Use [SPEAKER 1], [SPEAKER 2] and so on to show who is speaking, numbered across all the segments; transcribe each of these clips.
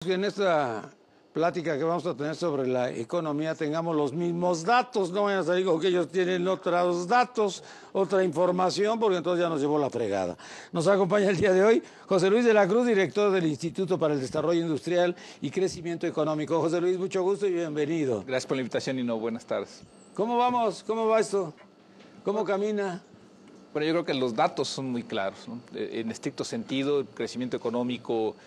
[SPEAKER 1] Que en esta plática que vamos a tener sobre la economía tengamos los mismos datos, no vayan a salir con que ellos tienen otros datos, otra información, porque entonces ya nos llevó la fregada. Nos acompaña el día de hoy José Luis de la Cruz, director del Instituto para el Desarrollo Industrial y Crecimiento Económico. José Luis, mucho gusto y bienvenido.
[SPEAKER 2] Gracias por la invitación y buenas tardes.
[SPEAKER 1] ¿Cómo vamos? ¿Cómo va esto? ¿Cómo camina?
[SPEAKER 2] Bueno, yo creo que los datos son muy claros, ¿no? En estricto sentido, el crecimiento económico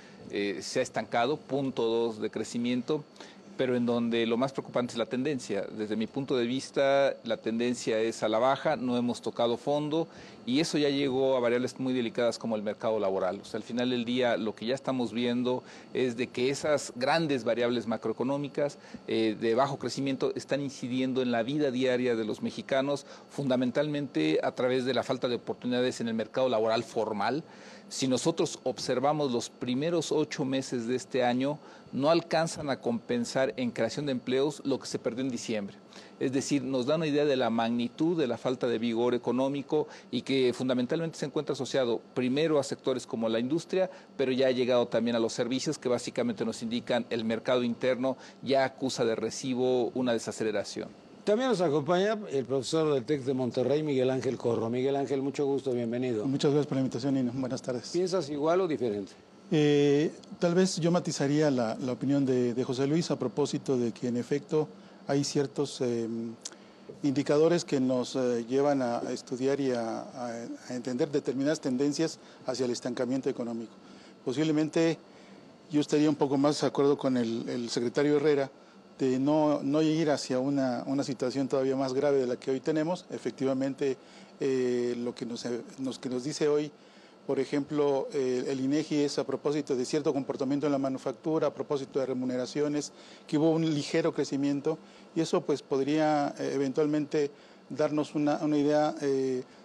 [SPEAKER 2] se ha estancado, 0.2 de crecimiento, pero en donde lo más preocupante es la tendencia. Desde mi punto de vista, la tendencia es a la baja, no hemos tocado fondo y eso ya llegó a variables muy delicadas como el mercado laboral. O sea, al final del día lo que ya estamos viendo es de que esas grandes variables macroeconómicas de bajo crecimiento están incidiendo en la vida diaria de los mexicanos, fundamentalmente a través de la falta de oportunidades en el mercado laboral formal. Si nosotros observamos los primeros 8 meses de este año, no alcanzan a compensar en creación de empleos lo que se perdió en diciembre. Es decir, nos da una idea de la magnitud de la falta de vigor económico y que fundamentalmente se encuentra asociado primero a sectores como la industria, pero ya ha llegado también a los servicios que básicamente nos indican el mercado interno ya acusa de recibo una desaceleración.
[SPEAKER 1] También nos acompaña el profesor del TEC de Monterrey, Miguel Ángel Corro. Miguel Ángel, mucho gusto, bienvenido.
[SPEAKER 3] Muchas gracias por la invitación, Nino. Buenas tardes.
[SPEAKER 1] ¿Piensas igual o diferente?
[SPEAKER 3] Tal vez yo matizaría la opinión de José Luis a propósito de que en efecto hay ciertos indicadores que nos llevan a estudiar y a entender determinadas tendencias hacia el estancamiento económico. Posiblemente yo estaría un poco más de acuerdo con el secretario Herrera de no ir hacia una situación todavía más grave de la que hoy tenemos. Efectivamente, lo que nos dice hoy, por ejemplo, el INEGI es a propósito de cierto comportamiento en la manufactura, a propósito de remuneraciones, que hubo un ligero crecimiento y eso pues podría eventualmente darnos una idea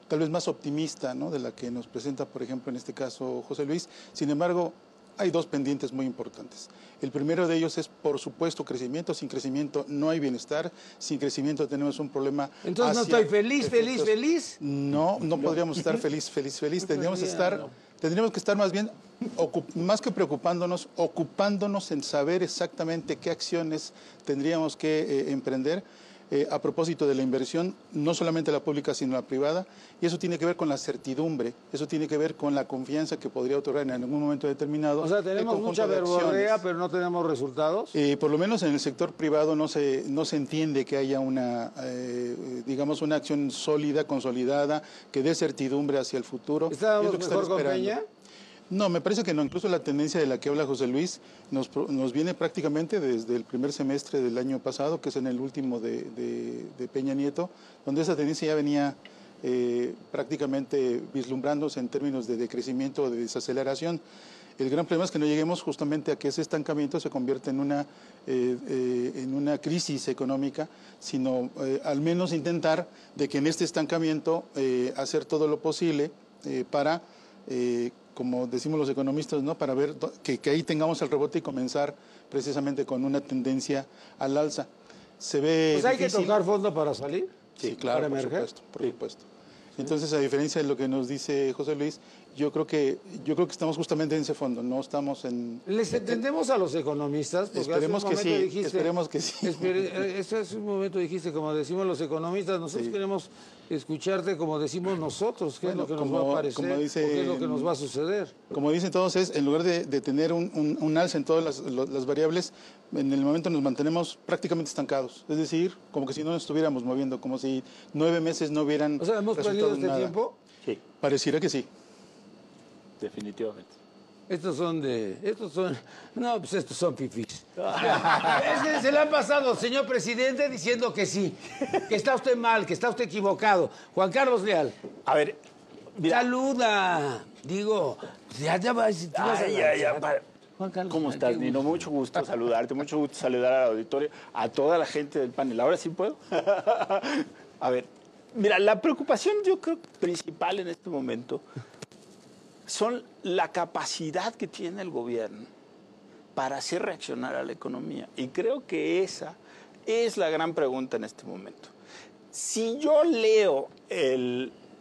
[SPEAKER 3] tal vez más optimista, ¿no?, de la que nos presenta, por ejemplo, en este caso José Luis. Sin embargo, hay dos pendientes muy importantes. El primero de ellos es, por supuesto, crecimiento. Sin crecimiento no hay bienestar. Sin crecimiento tenemos un problema.
[SPEAKER 1] Entonces no estoy feliz.
[SPEAKER 3] No podríamos estar feliz. Tendríamos que estar más bien, más que preocupándonos, ocupándonos en saber exactamente qué acciones tendríamos que emprender. A propósito de la inversión, no solamente la pública, sino la privada, y eso tiene que ver con la certidumbre, eso tiene que ver con la confianza que podría otorgar en algún momento determinado.
[SPEAKER 1] O sea, tenemos mucha verborrea, pero no tenemos resultados.
[SPEAKER 3] Por lo menos en el sector privado no se entiende que haya digamos, una acción sólida, consolidada, que dé certidumbre hacia el futuro.
[SPEAKER 1] ¿Estábamos mejor con Peña?
[SPEAKER 3] No, me parece que no. Incluso la tendencia de la que habla José Luis nos viene prácticamente desde el primer semestre del año pasado, que es en el último de Peña Nieto, donde esa tendencia ya venía prácticamente vislumbrándose en términos de decrecimiento o de desaceleración. El gran problema es que no lleguemos justamente a que ese estancamiento se convierta en una crisis económica, sino al menos intentar de que en este estancamiento hacer todo lo posible para como decimos los economistas, ¿no?, para ver que ahí tengamos el rebote y comenzar precisamente con una tendencia al alza. Se ve
[SPEAKER 1] pues hay difícil. Que tocar fondo para salir.
[SPEAKER 3] Sí, claro, por supuesto. Entonces, a diferencia de lo que nos dice José Luis, yo creo que estamos justamente en ese fondo, no estamos en...
[SPEAKER 1] ¿Les entendemos a los economistas?
[SPEAKER 3] Porque esperemos que sí.
[SPEAKER 1] Hace un momento dijiste, como decimos los economistas, nosotros queremos escucharte como decimos nosotros, qué es lo que nos va a parecer, qué es lo que nos va a suceder.
[SPEAKER 3] Como dicen todos, en lugar de tener un alza en todas las variables, en el momento nos mantenemos prácticamente estancados. Es decir, como que si no nos estuviéramos moviendo, como si 9 meses no hubieran...
[SPEAKER 1] O sea, ¿hemos perdido este tiempo?
[SPEAKER 3] Sí. Pareciera que sí.
[SPEAKER 4] Definitivamente.
[SPEAKER 1] Estos son fifís. Se le han pasado, señor presidente, diciendo que sí, que está usted mal, que está usted equivocado. Juan Carlos Leal.
[SPEAKER 4] A ver, mira.
[SPEAKER 1] Saluda. Digo, ya vas
[SPEAKER 4] Juan Carlos, ¿cómo estás, Nino? Mucho gusto saludarte, mucho gusto saludar al auditorio, a toda la gente del panel. ¿Ahora sí puedo? A ver, mira, la preocupación yo creo principal en este momento son la capacidad que tiene el gobierno para hacer reaccionar a la economía. Y creo que esa es la gran pregunta en este momento. Si yo leo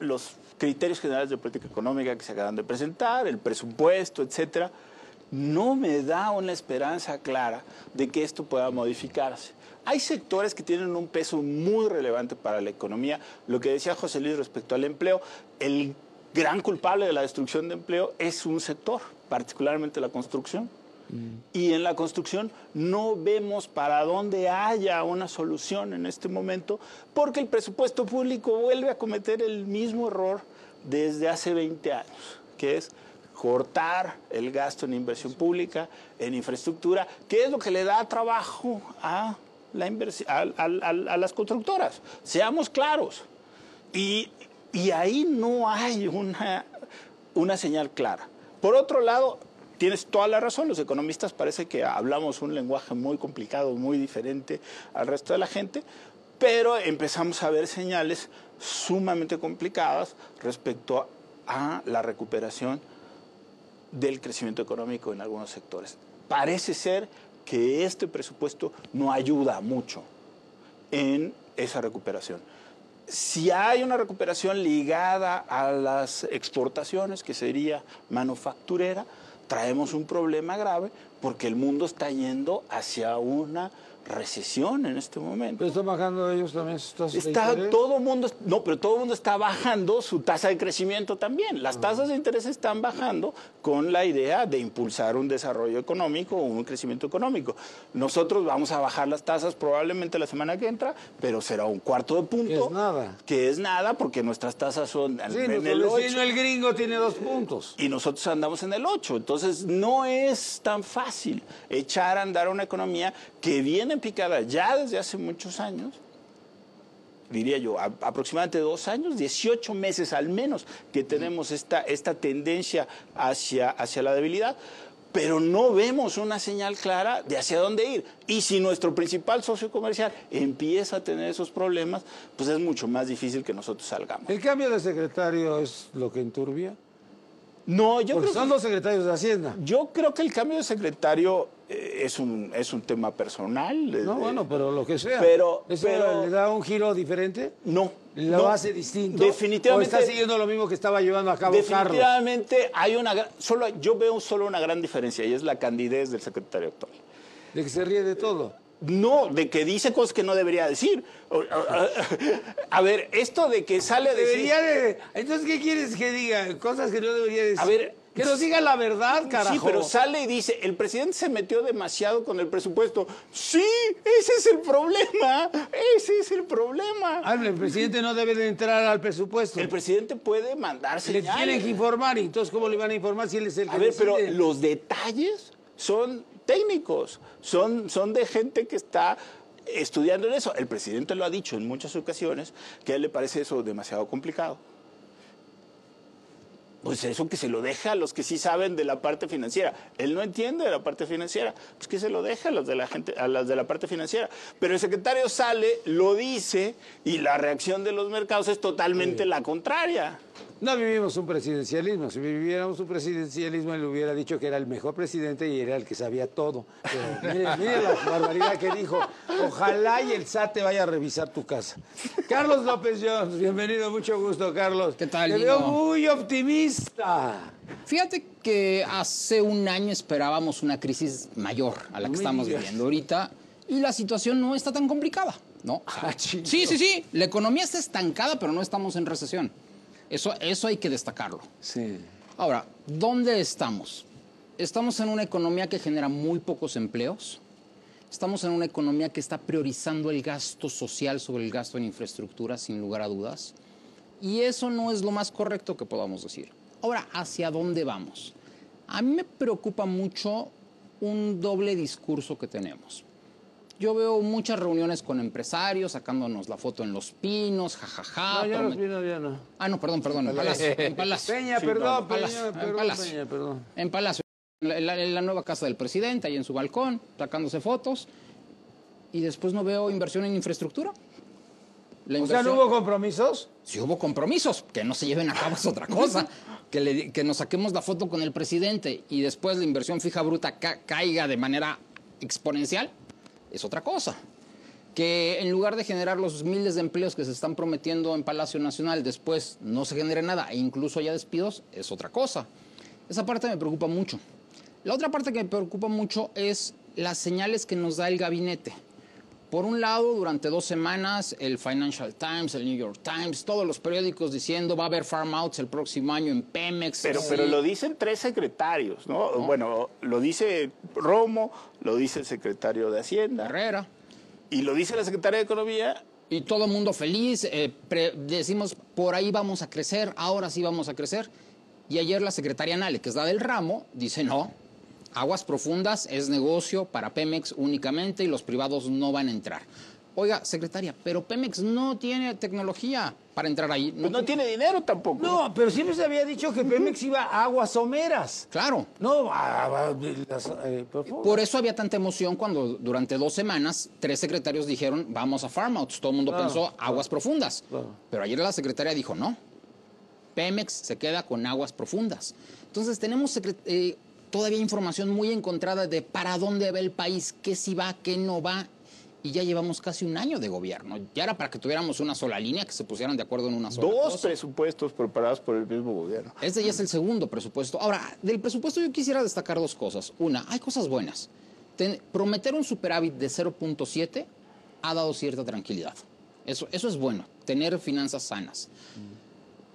[SPEAKER 4] los criterios generales de política económica que se acaban de presentar, el presupuesto, etcétera, no me da una esperanza clara de que esto pueda modificarse. Hay sectores que tienen un peso muy relevante para la economía. Lo que decía José Luis respecto al empleo, el gran culpable de la destrucción de empleo es un sector, particularmente la construcción. Y en la construcción no vemos para dónde haya una solución en este momento, porque el presupuesto público vuelve a cometer el mismo error desde hace 20 años, que es cortar el gasto en inversión pública, en infraestructura, que es lo que le da trabajo a las constructoras. Seamos claros. Y ahí no hay una señal clara. Por otro lado, tienes toda la razón, los economistas parece que hablamos un lenguaje muy complicado, muy diferente al resto de la gente, pero empezamos a ver señales sumamente complicadas respecto a la recuperación del crecimiento económico en algunos sectores. Parece ser que este presupuesto no ayuda mucho en esa recuperación. Si hay una recuperación ligada a las exportaciones, que sería manufacturera, traemos un problema grave porque el mundo está yendo hacia una recesión en este momento.
[SPEAKER 1] ¿Pero están bajando ellos también sus tasas de interés?
[SPEAKER 4] Todo el mundo, no, pero todo el mundo está bajando su tasa de crecimiento también. Las tasas de interés están bajando con la idea de impulsar un desarrollo económico o un crecimiento económico. Nosotros vamos a bajar las tasas probablemente la semana que entra, pero será un cuarto de punto.
[SPEAKER 1] Que es nada.
[SPEAKER 4] Que es nada porque nuestras tasas son
[SPEAKER 1] Sí,
[SPEAKER 4] en el 8.
[SPEAKER 1] El gringo tiene 2 puntos.
[SPEAKER 4] Y nosotros andamos en el 8. Entonces no es tan fácil echar a andar una economía que viene picada ya desde hace muchos años, diría yo, aproximadamente 2 años, 18 meses al menos que tenemos esta tendencia hacia la debilidad, pero no vemos una señal clara de hacia dónde ir. Y si nuestro principal socio comercial empieza a tener esos problemas, pues es mucho más difícil que nosotros salgamos.
[SPEAKER 1] ¿El cambio de secretario es lo que enturbia?
[SPEAKER 4] No, yo
[SPEAKER 1] Porque
[SPEAKER 4] creo
[SPEAKER 1] son 2 secretarios de Hacienda.
[SPEAKER 4] Yo creo que el cambio de secretario es un tema personal.
[SPEAKER 1] No, bueno, pero lo que sea.
[SPEAKER 4] Pero
[SPEAKER 1] ¿le da un giro diferente?
[SPEAKER 4] No.
[SPEAKER 1] ¿Lo hace distinto?
[SPEAKER 4] Definitivamente.
[SPEAKER 1] ¿O está siguiendo lo mismo que estaba llevando a cabo Carlos?
[SPEAKER 4] Definitivamente yo veo solo una gran diferencia y es la candidez del secretario actual.
[SPEAKER 1] ¿De que se ríe de todo?
[SPEAKER 4] No, de que dice cosas que no debería decir. A ver, esto de que sale a decir...
[SPEAKER 1] Entonces, ¿qué quieres que diga? Cosas que no debería decir.
[SPEAKER 4] A ver...
[SPEAKER 1] Que nos diga la verdad, carajo.
[SPEAKER 4] Sí, pero sale y dice, el presidente se metió demasiado con el presupuesto. Sí, ese es el problema. Ese es el problema.
[SPEAKER 1] El presidente no debe de entrar al presupuesto.
[SPEAKER 4] El presidente puede mandar señales.
[SPEAKER 1] Le tienen que informar. ¿Y entonces cómo le van a informar si él es el que
[SPEAKER 4] decide? Pero los detalles son técnicos. Son de gente que está estudiando en eso. El presidente lo ha dicho en muchas ocasiones que a él le parece eso demasiado complicado. Pues eso que se lo deja a los que sí saben de la parte financiera. Él no entiende de la parte financiera, pues que se lo deja a los de la parte financiera. Pero el secretario sale, lo dice y la reacción de los mercados es totalmente la contraria.
[SPEAKER 1] No vivimos un presidencialismo. Si viviéramos un presidencialismo, él hubiera dicho que era el mejor presidente y era el que sabía todo. Pero mire la barbaridad que dijo. Ojalá y el SAT te vaya a revisar tu casa. Carlos López Jones, bienvenido, mucho gusto, Carlos.
[SPEAKER 5] ¿Qué tal,
[SPEAKER 1] Te veo muy optimista.
[SPEAKER 5] Fíjate que hace un año esperábamos una crisis mayor a la que estamos viviendo ahorita y la situación no está tan complicada, ¿no? Sí. La economía está estancada, pero no estamos en recesión. Eso hay que destacarlo.
[SPEAKER 1] Sí.
[SPEAKER 5] Ahora, ¿dónde estamos? Estamos en una economía que genera muy pocos empleos. Estamos en una economía que está priorizando el gasto social sobre el gasto en infraestructura, sin lugar a dudas. Y eso no es lo más correcto que podamos decir. Ahora, ¿hacia dónde vamos? A mí me preocupa mucho un doble discurso que tenemos. Yo veo muchas reuniones con empresarios, sacándonos la foto en Los Pinos, jajaja.
[SPEAKER 1] No, ya Los Pinos ya no.
[SPEAKER 5] Ah, no, perdón, en Palacio. En Palacio.
[SPEAKER 1] Peña,
[SPEAKER 5] Sí,
[SPEAKER 1] perdón,
[SPEAKER 5] en Palacio.
[SPEAKER 1] Peña, perdón.
[SPEAKER 5] En Palacio. En la nueva casa del presidente, ahí en su balcón, sacándose fotos. Y después no veo inversión en infraestructura.
[SPEAKER 1] O sea, ¿no hubo compromisos?
[SPEAKER 5] Sí hubo compromisos. Que no se lleven a cabo es otra cosa. Que nos saquemos la foto con el presidente y después la inversión fija bruta caiga de manera exponencial es otra cosa. Que en lugar de generar los miles de empleos que se están prometiendo en Palacio Nacional, después no se genere nada e incluso haya despidos, es otra cosa. Esa parte me preocupa mucho. La otra parte que me preocupa mucho es las señales que nos da el gabinete. Por un lado, durante 2 semanas, el Financial Times, el New York Times, todos los periódicos diciendo va a haber farm outs el próximo año en Pemex.
[SPEAKER 4] Pero lo dicen 3 secretarios, ¿no? Bueno, lo dice Romo, lo dice el secretario de Hacienda.
[SPEAKER 5] Herrera.
[SPEAKER 4] Y lo dice la secretaria de Economía.
[SPEAKER 5] Y todo el mundo feliz, decimos, por ahí vamos a crecer, ahora sí vamos a crecer. Y ayer la secretaria Nale, que es la del ramo, dice no. Aguas profundas es negocio para Pemex únicamente y los privados no van a entrar. Oiga, secretaria, pero Pemex no tiene tecnología para entrar ahí.
[SPEAKER 4] Pues no tiene dinero tampoco.
[SPEAKER 1] No, pero siempre se había dicho que Pemex iba a aguas someras.
[SPEAKER 5] Claro.
[SPEAKER 1] No, por favor.
[SPEAKER 5] Por eso había tanta emoción cuando durante 2 semanas 3 secretarios dijeron vamos a farm outs. Todo el mundo pensó aguas profundas.
[SPEAKER 1] Claro.
[SPEAKER 5] Pero ayer la secretaria dijo no. Pemex se queda con aguas profundas. Entonces tenemos todavía información muy encontrada de para dónde va el país, qué sí va, qué no va. Y ya llevamos casi 1 año de gobierno. Ya era para que tuviéramos una sola línea, que se pusieran de acuerdo en una sola
[SPEAKER 4] 2
[SPEAKER 5] cosa.
[SPEAKER 4] presupuestos preparados por el mismo gobierno.
[SPEAKER 5] Este ya es el segundo presupuesto. Ahora, del presupuesto yo quisiera destacar 2 cosas. Una, hay cosas buenas. Prometer un superávit de 0.7 ha dado cierta tranquilidad. Eso es bueno, tener finanzas sanas.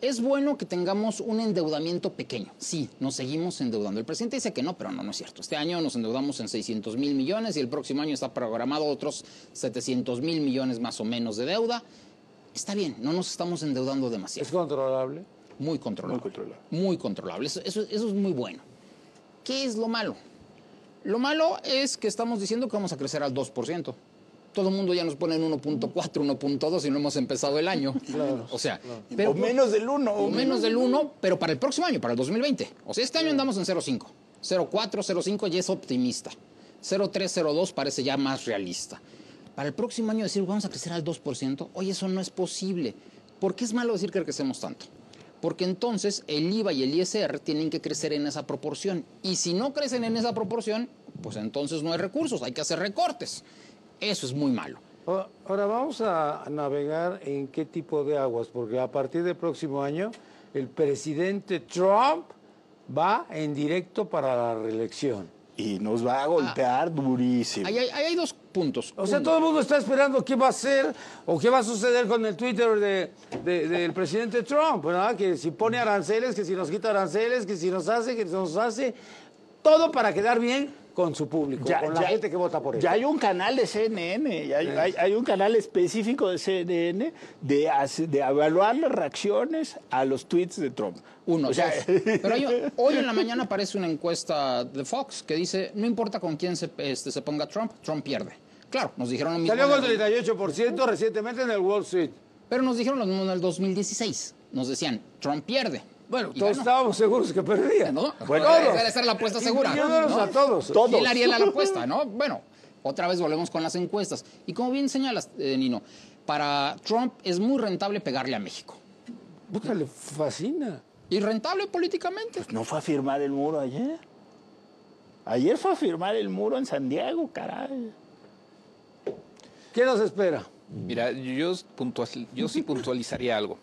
[SPEAKER 5] Es bueno que tengamos un endeudamiento pequeño. Sí, nos seguimos endeudando. El presidente dice que no, pero no es cierto. Este año nos endeudamos en 600,000 millones y el próximo año está programado otros 700,000 millones más o menos de deuda. Está bien, no nos estamos endeudando demasiado.
[SPEAKER 1] ¿Es controlable?
[SPEAKER 5] Muy controlable.
[SPEAKER 4] Muy controlable.
[SPEAKER 5] Muy controlable. Eso es muy bueno. ¿Qué es lo malo? Lo malo es que estamos diciendo que vamos a crecer al 2%. Todo el mundo ya nos pone en 1.4, 1.2 y no hemos empezado el año.
[SPEAKER 1] Claro,
[SPEAKER 5] o sea,
[SPEAKER 1] claro.
[SPEAKER 5] pero,
[SPEAKER 4] O menos del 1.
[SPEAKER 5] o menos del 1, pero para el próximo año, para el 2020. O sea, este año andamos en 0.5. 0.4, 0.5 ya es optimista. 0.3, 0.2 parece ya más realista. Para el próximo año decir vamos a crecer al 2%, oye, eso no es posible. ¿Por qué es malo decir que crecemos tanto? Porque entonces el IVA y el ISR tienen que crecer en esa proporción. Y si no crecen en esa proporción, pues entonces no hay recursos, hay que hacer recortes. Eso es muy malo.
[SPEAKER 1] Ahora vamos a navegar en qué tipo de aguas, porque a partir del próximo año el presidente Trump va en directo para la reelección.
[SPEAKER 4] Y nos va a golpear durísimo.
[SPEAKER 5] Ahí hay 2 puntos.
[SPEAKER 1] O sea, todo el mundo está esperando qué va a hacer o qué va a suceder con el Twitter del presidente Trump, ¿verdad? Que si pone aranceles, que si nos quita aranceles, que si nos hace, que nos hace. Todo para quedar bien con su público, con la gente que vota por él.
[SPEAKER 4] Ya hay un canal de CNN, hay un canal específico de CNN de evaluar las reacciones a los tweets de Trump.
[SPEAKER 5] Pero hoy en la mañana aparece una encuesta de Fox que dice, no importa con quién se ponga Trump, Trump pierde. Claro, nos dijeron lo mismo.
[SPEAKER 1] Salió con 38% recientemente en el Wall Street.
[SPEAKER 5] Pero nos dijeron lo mismo en el 2016. Nos decían, Trump pierde.
[SPEAKER 1] Bueno, todos estábamos seguros que perdía.
[SPEAKER 5] ¿No?
[SPEAKER 1] Bueno,
[SPEAKER 5] esa era la apuesta segura.
[SPEAKER 1] ¿No? A todos.
[SPEAKER 5] Y él haría la apuesta, ¿no? Bueno, otra vez volvemos con las encuestas. Y como bien señalas, Nino, para Trump es muy rentable pegarle a México.
[SPEAKER 1] Puta, le fascina.
[SPEAKER 5] Y rentable políticamente.
[SPEAKER 4] ¿No fue a firmar el muro ayer? Ayer fue a firmar el muro en San Diego, caray.
[SPEAKER 1] ¿Qué nos espera?
[SPEAKER 2] Mira, yo sí puntualizaría algo.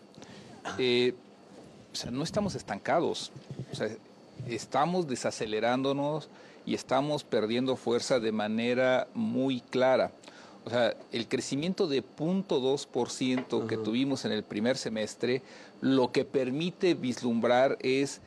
[SPEAKER 2] O sea, no estamos estancados. O sea, estamos desacelerándonos y estamos perdiendo fuerza de manera muy clara. O sea, el crecimiento de 0.2% que tuvimos en el primer semestre, lo que permite vislumbrar es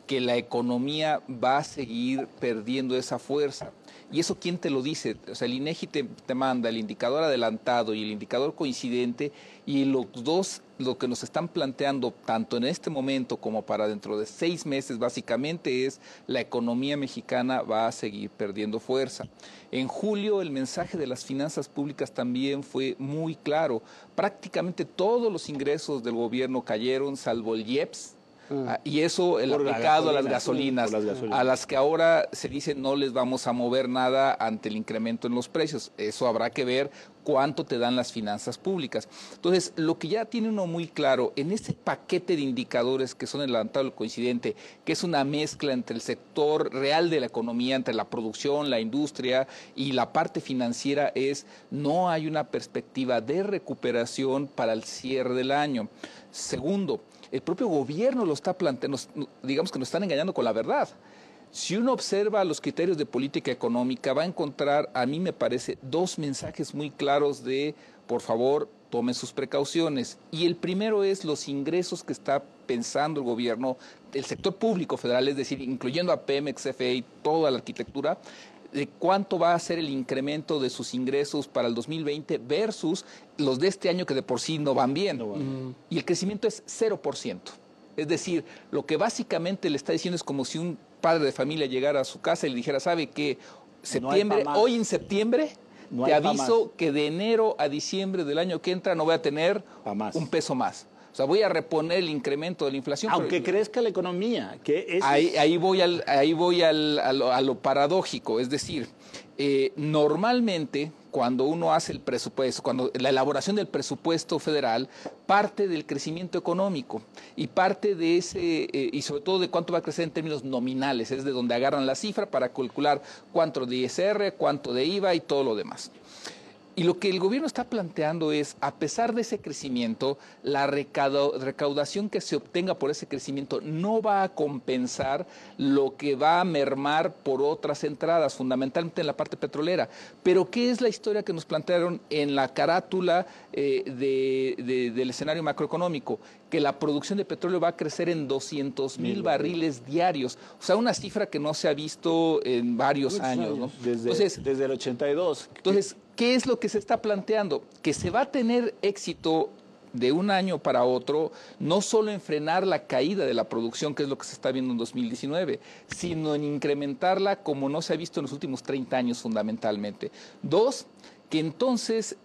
[SPEAKER 2] que la economía va a seguir perdiendo esa fuerza. ¿Y eso quién te lo dice? O sea, el INEGI te manda el indicador adelantado y el indicador coincidente, y los dos, lo que nos están planteando, tanto en este momento como para dentro de 6 meses, básicamente es la economía mexicana va a seguir perdiendo fuerza. En julio el mensaje de las finanzas públicas también fue muy claro. Prácticamente todos los ingresos del gobierno cayeron, salvo el IEPS. Y eso el aplicado a las gasolinas, a las que ahora se dice no les vamos a mover nada ante el incremento en los precios. Eso habrá que ver cuánto te dan las finanzas públicas. Entonces, lo que ya tiene uno muy claro, en ese paquete de indicadores que son el adelantado y el coincidente, que es una mezcla entre el sector real de la economía, entre la producción, la industria y la parte financiera, no hay una perspectiva de recuperación para el cierre del año. Segundo, el propio gobierno lo está planteando, digamos que nos están engañando con la verdad. Si uno observa los criterios de política económica, va a encontrar, a mí me parece, dos mensajes muy claros de, por favor, tomen sus precauciones. Y el primero es los ingresos que está pensando el gobierno, el sector público federal, es decir, incluyendo a Pemex, CFE y toda la arquitectura, de cuánto va a ser el incremento de sus ingresos para el 2020 versus los de este año que de por sí no van bien. Y el crecimiento es 0%. Es decir, lo que básicamente le está diciendo es como si un padre de familia llegara a su casa y le dijera, ¿sabe qué? Septiembre, hoy en septiembre, te aviso que de enero a diciembre del año que entra no voy a tener un peso más. O sea, voy a reponer el incremento de la inflación.
[SPEAKER 4] Aunque crezca la economía.
[SPEAKER 2] Ahí voy a lo paradójico. Es decir, normalmente cuando uno hace el presupuesto, cuando la elaboración del presupuesto federal, parte del crecimiento económico y parte de ese, y sobre todo de cuánto va a crecer en términos nominales, es de donde agarran la cifra para calcular cuánto de ISR, cuánto de IVA y todo lo demás. Y lo que el gobierno está planteando es, a pesar de ese crecimiento, la recaudación que se obtenga por ese crecimiento no va a compensar lo que va a mermar por otras entradas, fundamentalmente en la parte petrolera. Pero ¿qué es la historia que nos plantearon en la carátula del escenario macroeconómico? Que la producción de petróleo va a crecer en 200,000 barriles diarios. O sea, una cifra que no se ha visto en varios años, ¿no?
[SPEAKER 4] Desde el 82.
[SPEAKER 2] Entonces, ¿qué es lo que se está planteando? Que se va a tener éxito de un año para otro, no solo en frenar la caída de la producción, que es lo que se está viendo en 2019, sino en incrementarla como no se ha visto en los últimos 30 años fundamentalmente. Dos, que entonces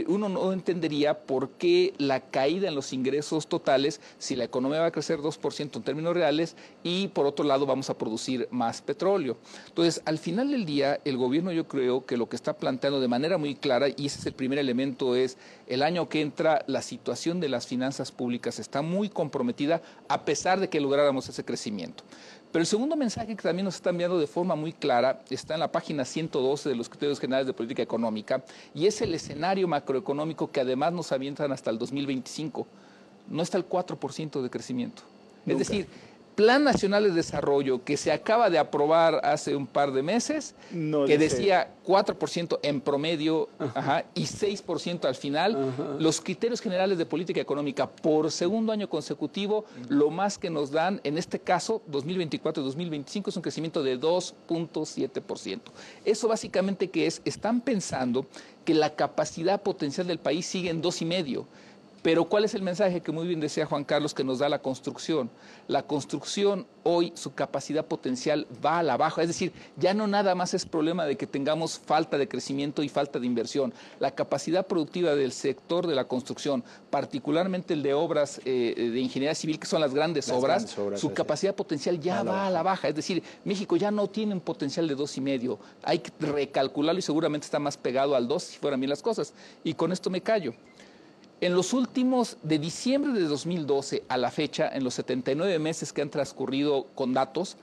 [SPEAKER 2] uno no entendería por qué la caída en los ingresos totales, si la economía va a crecer 2% en términos reales y por otro lado vamos a producir más petróleo. Entonces, al final del día, el gobierno yo creo que lo que está planteando de manera muy clara, y ese es el primer elemento, es el año que entra la situación de las finanzas públicas está muy comprometida a pesar de que lográramos ese crecimiento. Pero el segundo mensaje que también nos está enviando de forma muy clara está en la página 112 de los Criterios Generales de Política Económica y es el escenario macroeconómico que además nos avientan hasta el 2025. No está el 4% de crecimiento. Es decir, Plan Nacional de Desarrollo que se acaba de aprobar hace un par de meses, que decía 4% en promedio y 6% al final. Los criterios generales de política económica por segundo año consecutivo, lo más que nos dan, en este caso, 2024 y 2025, es un crecimiento de 2.7%. Eso básicamente que es, están pensando que la capacidad potencial del país sigue en 2,5%. Pero ¿cuál es el mensaje que muy bien decía Juan Carlos que nos da la construcción? La construcción hoy, su capacidad potencial va a la baja. Es decir, ya no nada más es problema de que tengamos falta de crecimiento y falta de inversión. La capacidad productiva del sector de la construcción, particularmente el de obras de ingeniería civil, que son las grandes obras, su capacidad potencial ya va a la baja. Es decir, México ya no tiene un potencial de 2,5. Hay que recalcularlo y seguramente está más pegado al 2 si fueran bien las cosas. Y con esto me callo. En los últimos, de diciembre de 2012 a la fecha, en los 79 meses que han transcurrido con datos,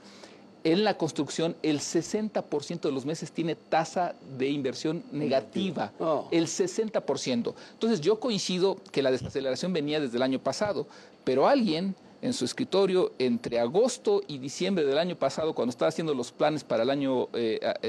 [SPEAKER 2] en la construcción el 60% de los meses tiene tasa de inversión negativa, el 60%. Entonces yo coincido que la desaceleración venía desde el año pasado, pero alguien en su escritorio entre agosto y diciembre del año pasado, cuando estaba haciendo los planes para el año,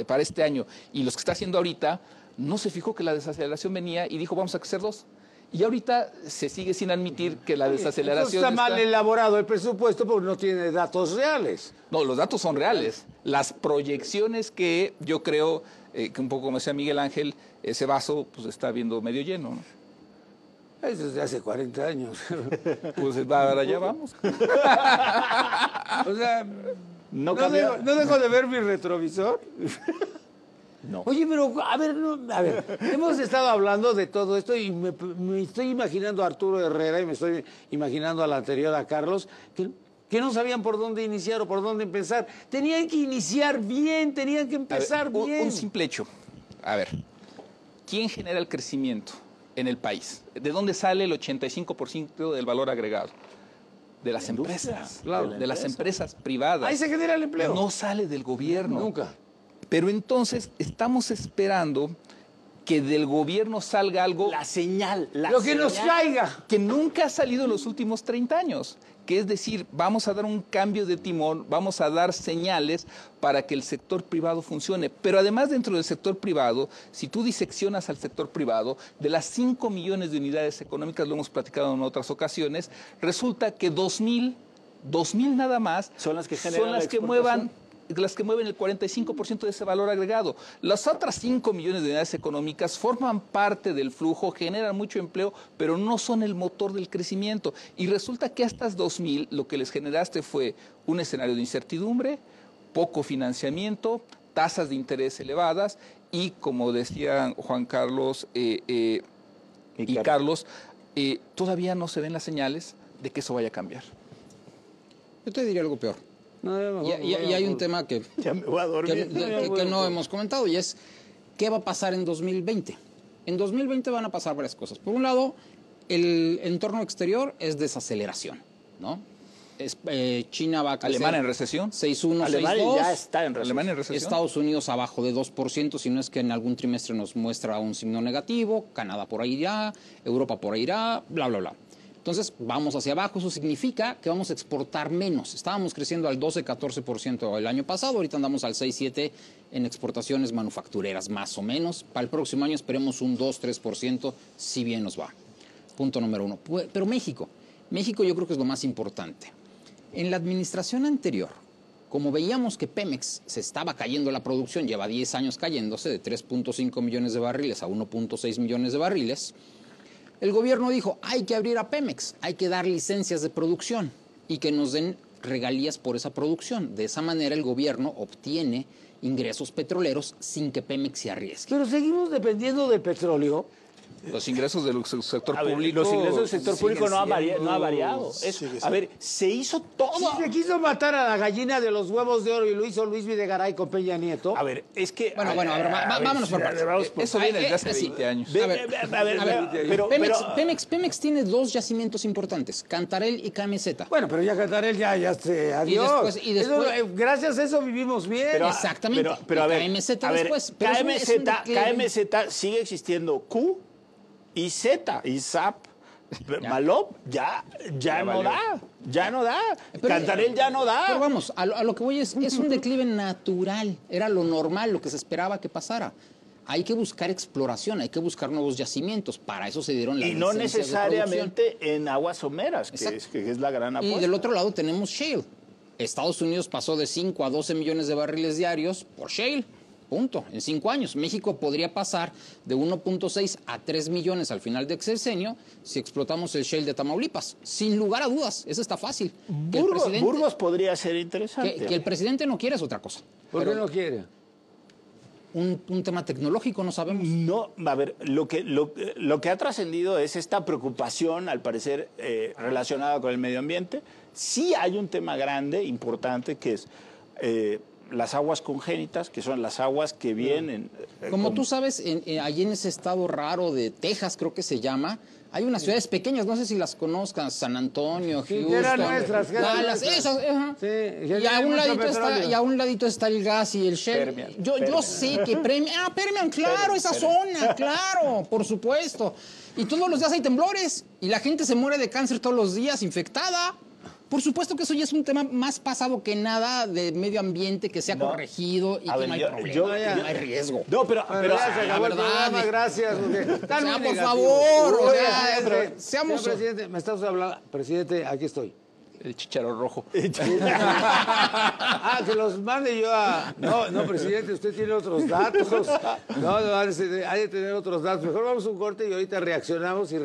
[SPEAKER 2] para este año y los que está haciendo ahorita, no se fijó que la desaceleración venía y dijo vamos a crecer 2%. Y ahorita se sigue sin admitir que la desaceleración
[SPEAKER 1] está mal elaborado el presupuesto porque no tiene datos reales.
[SPEAKER 2] No, los datos son reales. Las proyecciones que yo creo, que un poco como decía Miguel Ángel, ese vaso pues está viendo medio lleno, ¿no?
[SPEAKER 1] Es desde hace 40 años.
[SPEAKER 2] Pues ahora ya vamos.
[SPEAKER 1] O sea, ¿no dejo de ver mi retrovisor?
[SPEAKER 4] No.
[SPEAKER 1] Oye, pero a ver, hemos estado hablando de todo esto y me estoy imaginando a Arturo Herrera y me estoy imaginando a la anterior, a Carlos, que no sabían por dónde iniciar o por dónde empezar. Tenían que iniciar bien, tenían que empezar bien.
[SPEAKER 2] Un simple hecho. A ver, ¿quién genera el crecimiento en el país? ¿De dónde sale el 85% del valor agregado? De las empresas, claro, de las empresas privadas.
[SPEAKER 1] Ahí se genera el empleo.
[SPEAKER 2] No sale del gobierno.
[SPEAKER 1] Nunca.
[SPEAKER 2] Pero entonces estamos esperando que del gobierno salga algo
[SPEAKER 4] La señal.
[SPEAKER 1] Lo que nos caiga.
[SPEAKER 2] que nunca ha salido en los últimos 30 años, que es decir, vamos a dar un cambio de timón, vamos a dar señales para que el sector privado funcione. Pero además dentro del sector privado, si tú diseccionas al sector privado, de las 5 millones de unidades económicas, lo hemos platicado en otras ocasiones, resulta que 2.000 nada más
[SPEAKER 4] Son las que generan la
[SPEAKER 2] las que mueven el 45% de ese valor agregado. Las otras 5 millones de unidades económicas forman parte del flujo, generan mucho empleo, pero no son el motor del crecimiento. Y resulta que a estas 2.000 lo que les generaste fue un escenario de incertidumbre, poco financiamiento, tasas de interés elevadas y, como decían Juan Carlos y Carlos, todavía no se ven las señales de que eso vaya a cambiar.
[SPEAKER 5] Yo te diría algo peor. Y hay un tema que,
[SPEAKER 4] Ya me voy a dormir.
[SPEAKER 5] que no hemos comentado, y es ¿qué va a pasar en 2020? En 2020 van a pasar varias cosas. Por un lado, el entorno exterior es desaceleración, ¿no? China va a crecer.
[SPEAKER 2] ¿Alemania en recesión?
[SPEAKER 5] 6.1,
[SPEAKER 4] Alemania
[SPEAKER 5] 6.2.
[SPEAKER 4] ya está en recesión.
[SPEAKER 2] ¿Alemania en recesión?
[SPEAKER 5] Estados Unidos abajo de 2%, si no es que en algún trimestre nos muestra un signo negativo. Canadá por ahí irá, Europa por ahí irá, bla, bla, bla. Entonces, vamos hacia abajo. Eso significa que vamos a exportar menos. Estábamos creciendo al 12-14% el año pasado. Ahorita andamos al 6-7% en exportaciones manufactureras, más o menos. Para el próximo año esperemos un 2-3%, si bien nos va. Punto número uno. Pero México yo creo que es lo más importante. En la administración anterior, como veíamos que Pemex se estaba cayendo la producción, lleva 10 años cayéndose de 3.5 millones de barriles a 1.6 millones de barriles, el gobierno dijo, hay que abrir a Pemex, hay que dar licencias de producción y que nos den regalías por esa producción. De esa manera el gobierno obtiene ingresos petroleros sin que Pemex se arriesgue.
[SPEAKER 1] Pero seguimos dependiendo del petróleo.
[SPEAKER 2] Los ingresos del sector
[SPEAKER 4] A ver,
[SPEAKER 2] público.
[SPEAKER 4] los ingresos del sector público no ha
[SPEAKER 2] siendo-
[SPEAKER 4] variado. A ver, se hizo todo.
[SPEAKER 1] Si se quiso matar a la gallina de los huevos de oro y lo hizo Luis Videgaray con Peña Nieto.
[SPEAKER 4] A ver, es que...
[SPEAKER 5] Bueno, a ver, vámonos por partes.
[SPEAKER 2] Eso viene desde hace
[SPEAKER 5] Sí.
[SPEAKER 2] 20 años.
[SPEAKER 5] A ver, Pemex tiene dos yacimientos importantes, Cantarell y KMZ.
[SPEAKER 1] Bueno, pero ya Cantarell ya se adiós.
[SPEAKER 5] Y después-
[SPEAKER 1] Eso, gracias a eso vivimos bien.
[SPEAKER 5] Exactamente.
[SPEAKER 4] Pero a ver,
[SPEAKER 5] KMZ
[SPEAKER 4] a ver,
[SPEAKER 5] después. Pero es un declive.
[SPEAKER 4] KMZ sigue existiendo Q y Z y ZAP. Malop ya no
[SPEAKER 2] valió.
[SPEAKER 4] da. Ya no da.
[SPEAKER 5] Pero-
[SPEAKER 4] Cantarell ya no da.
[SPEAKER 5] Pero vamos, a lo que voy es un declive natural. Era lo normal, lo que se esperaba que pasara. Hay que buscar exploración, hay que buscar nuevos yacimientos. Para eso se dieron las
[SPEAKER 4] Y no
[SPEAKER 5] licencias de producción.
[SPEAKER 4] necesariamente en aguas someras,
[SPEAKER 5] Exacto.
[SPEAKER 4] que es la gran
[SPEAKER 5] Y
[SPEAKER 4] apuesta.
[SPEAKER 5] del otro lado tenemos shale. Estados Unidos pasó de 5 a 12 millones de barriles diarios por shale. Punto. En 5 años. México podría pasar de 1.6 a 3 millones al final del sexenio si explotamos el shale de Tamaulipas. Sin lugar a dudas. Eso está fácil. Que el presidente-
[SPEAKER 4] Burgos podría ser interesante.
[SPEAKER 5] que el presidente no quiere es otra cosa.
[SPEAKER 1] ¿Por qué
[SPEAKER 5] Pero
[SPEAKER 1] no quiere?
[SPEAKER 5] un tema tecnológico no sabemos.
[SPEAKER 4] No, a ver, lo que ha trascendido es esta preocupación, al parecer, relacionada con el medio ambiente. Sí hay un tema grande, importante, que es las aguas congénitas, que son las aguas que vienen...
[SPEAKER 5] Como tú sabes, allí en ese estado raro de Texas, creo que se llama, hay unas ciudades pequeñas, no sé si las conozcas, San Antonio,
[SPEAKER 1] Sí,
[SPEAKER 5] Houston,
[SPEAKER 1] que eran nuestras, que eran
[SPEAKER 5] Dallas,
[SPEAKER 1] nuestras.
[SPEAKER 5] esas, ajá.
[SPEAKER 1] Sí,
[SPEAKER 5] y,
[SPEAKER 1] que
[SPEAKER 5] a un
[SPEAKER 1] mucho
[SPEAKER 5] ladito
[SPEAKER 1] petróleo.
[SPEAKER 5] y a un ladito está el gas y el shell.
[SPEAKER 4] Permian,
[SPEAKER 5] Yo
[SPEAKER 4] Permian.
[SPEAKER 5] sé que Permian, claro, esa zona, claro, por supuesto. Y todos los días hay temblores y la gente se muere de cáncer todos los días, infectada. Por supuesto que eso ya es un tema más pasado que nada de medio ambiente, que se ha corregido y
[SPEAKER 4] A
[SPEAKER 5] que
[SPEAKER 4] ver,
[SPEAKER 5] no hay
[SPEAKER 4] yo-
[SPEAKER 5] problema,
[SPEAKER 4] yo-
[SPEAKER 5] no hay riesgo.
[SPEAKER 4] No, pero
[SPEAKER 1] Ya se acabó el
[SPEAKER 5] verdad,
[SPEAKER 1] programa, gracias. porque están
[SPEAKER 5] O sea,
[SPEAKER 1] muy
[SPEAKER 5] por
[SPEAKER 1] negativos.
[SPEAKER 5] favor, o
[SPEAKER 1] Uy,
[SPEAKER 5] sea,
[SPEAKER 1] presidente,
[SPEAKER 5] seamos-
[SPEAKER 1] señor presidente, me estás hablando. Presidente, aquí estoy.
[SPEAKER 2] El chícharo rojo.
[SPEAKER 1] Que los mande yo a... No, presidente, usted tiene otros datos. No, hay de tener otros datos. Mejor vamos a un corte y ahorita reaccionamos y